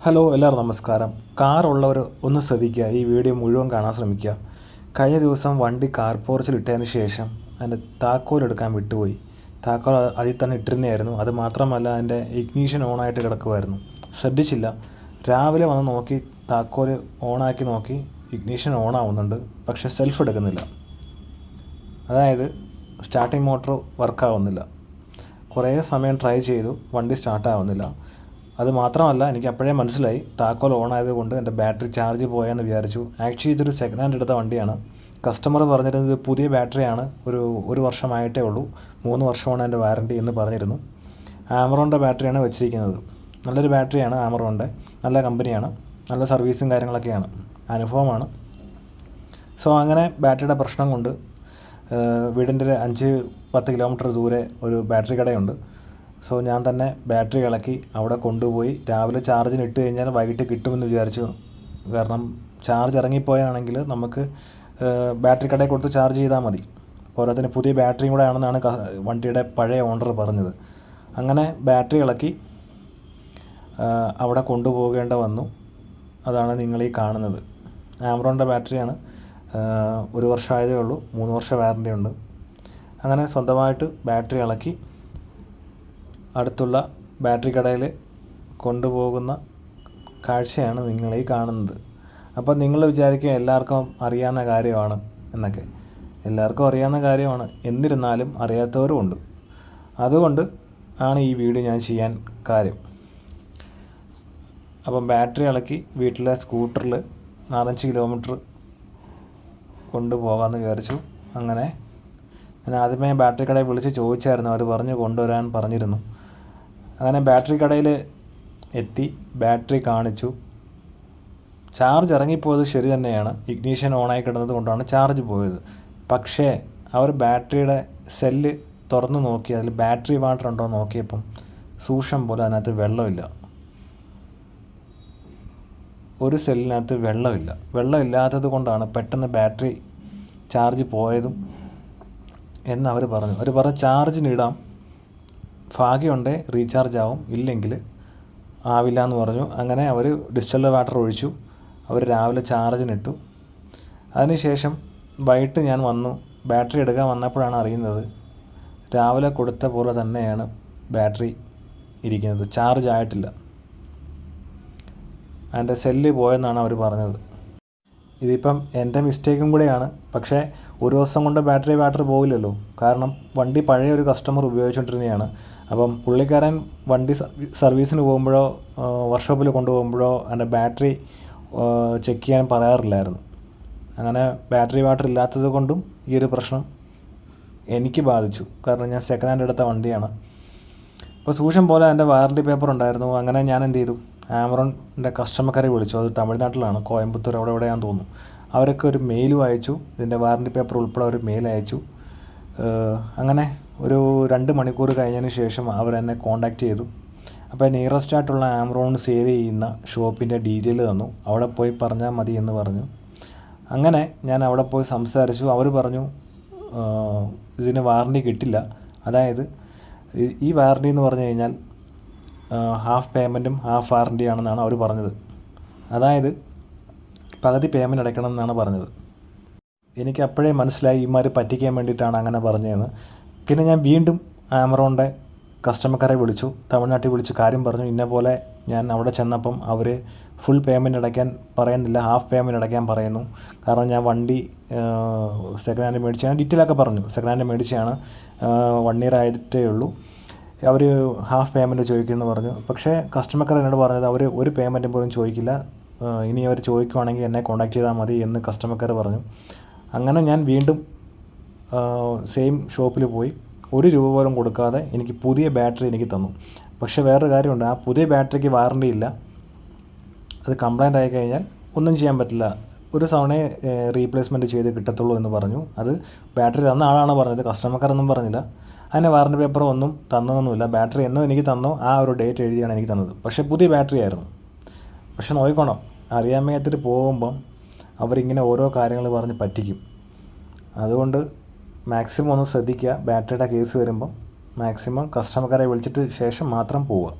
Hello എല്ലാവർക്കും നമസ്കാരം. കാറുള്ളവർ ഒന്ന് ശ്രദ്ധിക്കുക, ഈ വീഡിയോ മുഴുവൻ കാണാൻ ശ്രമിക്കുക. കഴിഞ്ഞ ദിവസം വണ്ടി കാർ പോർച്ചിൽ ഇട്ടതിന് ശേഷം അതിൻ്റെ താക്കോൽ എടുക്കാൻ വിട്ടുപോയി. താക്കോൽ അതിൽ തന്നെ ഇട്ടിരുന്നതായിരുന്നു. അത് മാത്രമല്ല, അതിൻ്റെ ഇഗ്നീഷൻ ഓണായിട്ട് കിടക്കുമായിരുന്നു. ശ്രദ്ധിച്ചില്ല. രാവിലെ വന്ന് നോക്കി, താക്കോൽ ഓണാക്കി നോക്കി, ഇഗ്നീഷൻ ഓണാവുന്നുണ്ട്, പക്ഷേ സെൽഫ് എടുക്കുന്നില്ല. അതായത് സ്റ്റാർട്ടിംഗ് മോട്ടർ വർക്കാവുന്നില്ല. കുറേ സമയം ട്രൈ ചെയ്തു, വണ്ടി സ്റ്റാർട്ടാവുന്നില്ല. അത് മാത്രമല്ല, എനിക്ക് അപ്പോഴേ മനസ്സിലായി താക്കോൽ ഓൺ ആയതുകൊണ്ട് എൻ്റെ ബാറ്ററി ചാർജ് പോയെന്ന് വിചാരിച്ചു. ആക്ച്വലി ഇതൊരു സെക്കൻഡ് ഹാൻഡ് എടുത്ത വണ്ടിയാണ്. കസ്റ്റമർ പറഞ്ഞിരുന്നത് പുതിയ ബാറ്ററിയാണ്, ഒരു വർഷമായിട്ടേ ഉള്ളൂ, 3 വർഷമാണ് എൻ്റെ വാറണ്ടി എന്ന് പറഞ്ഞിരുന്നു. ആമറോണിൻ്റെ ബാറ്ററിയാണ് വെച്ചിരിക്കുന്നത്. നല്ലൊരു ബാറ്ററിയാണ് ആമറോണിൻ്റെ, നല്ല കമ്പനിയാണ്, നല്ല സർവീസും കാര്യങ്ങളൊക്കെയാണ്, അനുഭവമാണ്. സോ അങ്ങനെ ബാറ്ററിയുടെ പ്രശ്നം കൊണ്ട് വീടിൻ്റെ 5-10 കിലോമീറ്റർ ദൂരെ ഒരു ബാറ്ററി കടയുണ്ട്. സോ ഞാൻ തന്നെ ബാറ്ററി ഇളക്കി അവിടെ കൊണ്ടുപോയി രാവിലെ ചാർജിന് ഇട്ട് കഴിഞ്ഞാൽ വൈകിട്ട് കിട്ടുമെന്ന് വിചാരിച്ചു. കാരണം ചാർജ് ഇറങ്ങിപ്പോയാണെങ്കിൽ നമുക്ക് ബാറ്ററി കടയിൽ കൊടുത്ത് ചാർജ് ചെയ്താൽ മതി. പോരാത്തതിന് പുതിയ ബാറ്ററിയും കൂടെ ആണെന്നാണ് വണ്ടിയുടെ പഴയ ഓണർ പറഞ്ഞത്. അങ്ങനെ ബാറ്ററി ഇളക്കി അവിടെ കൊണ്ടുപോകേണ്ട വന്നു. അതാണ് നിങ്ങളീ കാണുന്നത്. ആമറോണിൻ്റെ ബാറ്ററിയാണ്. 1 വർഷമായതേ ഉള്ളൂ, 3 വർഷം വാറണ്ടി ഉണ്ട്. അങ്ങനെ സ്വന്തമായിട്ട് ബാറ്ററി ഇളക്കി അടുത്തുള്ള ബാറ്ററി കടയിൽ കൊണ്ടുപോകുന്ന കാഴ്ചയാണ് നിങ്ങളീ കാണുന്നത്. അപ്പോൾ നിങ്ങൾ വിചാരിക്കും എല്ലാവർക്കും അറിയാവുന്ന കാര്യമാണ് എന്നൊക്കെ. എല്ലാവർക്കും അറിയാവുന്ന കാര്യമാണ്, എന്നിരുന്നാലും അറിയാത്തവരും ഉണ്ട്. അതുകൊണ്ട് ആണ് ഈ വീഡിയോ ഞാൻ ചെയ്യാൻ കാര്യം. അപ്പം ബാറ്ററി ഇളക്കി വീട്ടിലെ സ്കൂട്ടറിൽ 4-5 കിലോമീറ്റർ കൊണ്ടുപോകാമെന്ന് വിചാരിച്ചു. അങ്ങനെ ഞാൻ ആദ്യമേ ബാറ്ററി കടയിൽ വിളിച്ച് ചോദിച്ചായിരുന്നു, അവർ പറഞ്ഞു കൊണ്ടുവരാൻ പറഞ്ഞിരുന്നു. അങ്ങനെ ബാറ്ററി കടയിൽ എത്തി, ബാറ്ററി കാണിച്ചു. ചാർജ് ഇറങ്ങിപ്പോയത് ശരി തന്നെയാണ്, ഇഗ്നീഷൻ ഓണായി കിടന്നത് കൊണ്ടാണ് ചാർജ് പോയത്. പക്ഷേ അവർ ബാറ്ററിയുടെ സെല്ല് തുറന്ന് നോക്കി, അതിൽ ബാറ്ററി വാട്ടർ ഉണ്ടോ നോക്കിയപ്പം സൂക്ഷ്മം പോലെ അതിനകത്ത് വെള്ളമില്ല. ഒരു സെല്ലിനകത്ത് വെള്ളമില്ല. വെള്ളമില്ലാത്തത് കൊണ്ടാണ് പെട്ടെന്ന് ബാറ്ററി ചാർജ് പോയതും എന്ന് അവർ പറഞ്ഞു. അവർ പറഞ്ഞു ചാർജിനിടാം, ഭാഗ്യമുണ്ടേ റീചാർജ് ആവും, ഇല്ലെങ്കിൽ ആവില്ല എന്ന് പറഞ്ഞു. അങ്ങനെ അവർ ഡിസ്റ്റിൽഡ് വാട്ടർ ഒഴിച്ചു. അവർ രാവിലെ ചാർജിനിട്ടു. അതിനുശേഷം വൈകിട്ട് ഞാൻ വന്നു, ബാറ്ററി എടുക്കാൻ വന്നപ്പോഴാണ് അറിയുന്നത് രാവിലെ കൊടുത്ത പോലെ തന്നെയാണ് ബാറ്ററി ഇരിക്കുന്നത്, ചാർജ് ആയിട്ടില്ല. അതിൻ്റെ സെല്ല് പോയെന്നാണ് അവർ പറഞ്ഞത്. ഇതിപ്പം എൻ്റെ മിസ്റ്റേക്കും കൂടെയാണ്. പക്ഷേ ഒരു ദിവസം കൊണ്ട് ബാറ്ററി പോകില്ലല്ലോ. കാരണം വണ്ടി പഴയ ഒരു കസ്റ്റമർ ഉപയോഗിച്ചുകൊണ്ടിരുന്നതാണ്. അപ്പം പുള്ളിക്കാരൻ വണ്ടി സർവീസിന് പോകുമ്പോഴോ വർക്ക്ഷോപ്പിൽ കൊണ്ടുപോകുമ്പോഴോ എൻ്റെ ബാറ്ററി ചെക്ക് ചെയ്യാൻ പറയാറില്ലായിരുന്നു. അങ്ങനെ ബാറ്ററി വാട്ടർ ഇല്ലാത്തത് കൊണ്ടും ഈ ഒരു പ്രശ്നം എനിക്ക് ബാധിച്ചു. കാരണം ഞാൻ സെക്കൻഡ് ഹാൻഡ് എടുത്ത വണ്ടിയാണ്. അപ്പോൾ സൂക്ഷ്മം പോലെ എൻ്റെ വാറണ്ടി പേപ്പർ ഉണ്ടായിരുന്നു. അങ്ങനെ ഞാൻ എന്ത് ചെയ്തു, ആമറോണിൻ്റെ കസ്റ്റമർ കെയറിൽ വിളിച്ചു. അത് തമിഴ്നാട്ടിലാണ്, കോയമ്പത്തൂർ അവിടെ എവിടെയാണെന്ന് തോന്നുന്നു. അവരൊക്കെ ഒരു മെയിലും അയച്ചു, ഇതിൻ്റെ വാറണ്ടി പേപ്പർ ഉൾപ്പെടെ ഒരു മെയിൽ അയച്ചു. അങ്ങനെ ഒരു 2 മണിക്കൂർ കഴിഞ്ഞതിന് ശേഷം അവരെന്നെ കോൺടാക്റ്റ് ചെയ്തു. അപ്പോൾ നിയറസ്റ്റ് ആയിട്ടുള്ള ആമറോൺ സെയിൽ ചെയ്യുന്ന ഷോപ്പിൻ്റെ ഡീറ്റെയിൽ തന്നു. അവിടെ പോയി പറഞ്ഞാൽ മതി എന്ന് പറഞ്ഞു. അങ്ങനെ ഞാൻ അവിടെ പോയി സംസാരിച്ചു. അവർ പറഞ്ഞു ഇതിന് വാറണ്ടി കിട്ടില്ല. അതായത് ഈ വാറണ്ടി എന്ന് പറഞ്ഞു കഴിഞ്ഞാൽ ഹാഫ് പേയ്മെൻറ്റും ഹാഫ് വാറണ്ടിയാണെന്നാണ് അവർ പറഞ്ഞത്. അതായത് പകുതി പേയ്മെൻറ്റ് അടയ്ക്കണം എന്നാണ് പറഞ്ഞത്. എനിക്ക് അപ്പോഴേ മനസ്സിലായി ഇമാർ പറ്റിക്കാൻ വേണ്ടിയിട്ടാണ് അങ്ങനെ പറഞ്ഞതെന്ന്. പിന്നെ ഞാൻ വീണ്ടും ആമറോണിൻ്റെ കസ്റ്റമർ കെയറെ വിളിച്ചു, തമിഴ്നാട്ടിൽ വിളിച്ച് കാര്യം പറഞ്ഞു. ഇന്ന പോലെ ഞാൻ അവിടെ ചെന്നപ്പം അവർ ഫുൾ പേയ്മെൻറ്റ് അടയ്ക്കാൻ പറയുന്നില്ല, ഹാഫ് പേയ്മെൻറ്റ് അടയ്ക്കാൻ പറയുന്നു. കാരണം ഞാൻ വണ്ടി സെക്കൻഡ് ഹാൻഡ് മേടിച്ചാണ്, ഡീറ്റെയിലൊക്കെ പറഞ്ഞു. സെക്കൻഡ് ഹാൻഡ് മേടിച്ചാണ്, 1 ഇയർ ആയിട്ടേ ഉള്ളൂ. അവർ ഹാഫ് പേയ്മെൻറ്റ് ചോദിക്കുമെന്ന് പറഞ്ഞു. പക്ഷേ കസ്റ്റമർ കെയർ എന്നോട് പറഞ്ഞത് അവർ ഒരു പേയ്മെൻറ്റും പോലും ചോദിക്കില്ല, ഇനി അവർ ചോദിക്കുവാണെങ്കിൽ എന്നെ കോൺടാക്റ്റ് ചെയ്താൽ മതി എന്ന് കസ്റ്റമർ കെയർ പറഞ്ഞു. അങ്ങനെ ഞാൻ വീണ്ടും സെയിം ഷോപ്പിൽ പോയി 1 രൂപ പോലും കൊടുക്കാതെ എനിക്ക് പുതിയ ബാറ്ററി എനിക്ക് തന്നു. പക്ഷേ വേറൊരു കാര്യമുണ്ട്, ആ പുതിയ ബാറ്ററിക്ക് വാറണ്ടി ഇല്ല. അത് കംപ്ലൈൻ്റ് ആയി കഴിഞ്ഞാൽ ഒന്നും ചെയ്യാൻ പറ്റില്ല. ഒരു തവണയെ റീപ്ലേസ്മെൻറ്റ് ചെയ്ത് കിട്ടത്തുള്ളൂ എന്ന് പറഞ്ഞു. അത് ബാറ്ററി തന്ന ആളാണ് പറഞ്ഞത്, കസ്റ്റമർ കെയർ ഒന്നും പറഞ്ഞില്ല. അതിന് വാറണ്ടി പേപ്പർ ഒന്നും തന്നതൊന്നുമില്ല. ബാറ്ററി എന്നോ എനിക്ക് തന്നോ ആ ഒരു ഡേറ്റ് എഴുതിയാണ് എനിക്ക് തന്നത്. പക്ഷേ പുതിയ ബാറ്ററി ആയിരുന്നു. പക്ഷെ നോക്കിക്കോണം, അറിയാൻ മേത്തിട്ട് പോകുമ്പം അവരിങ്ങനെ ഓരോ കാര്യങ്ങൾ പറഞ്ഞ് പറ്റിക്കും. അതുകൊണ്ട് മാക്സിമം ഒന്ന് ശ്രദ്ധിക്കുക. ബാറ്ററിയുടെ കേസ് വരുമ്പം മാക്സിമം കസ്റ്റമർ കെയറെ വിളിച്ചിട്ട് ശേഷം മാത്രം പോവുക.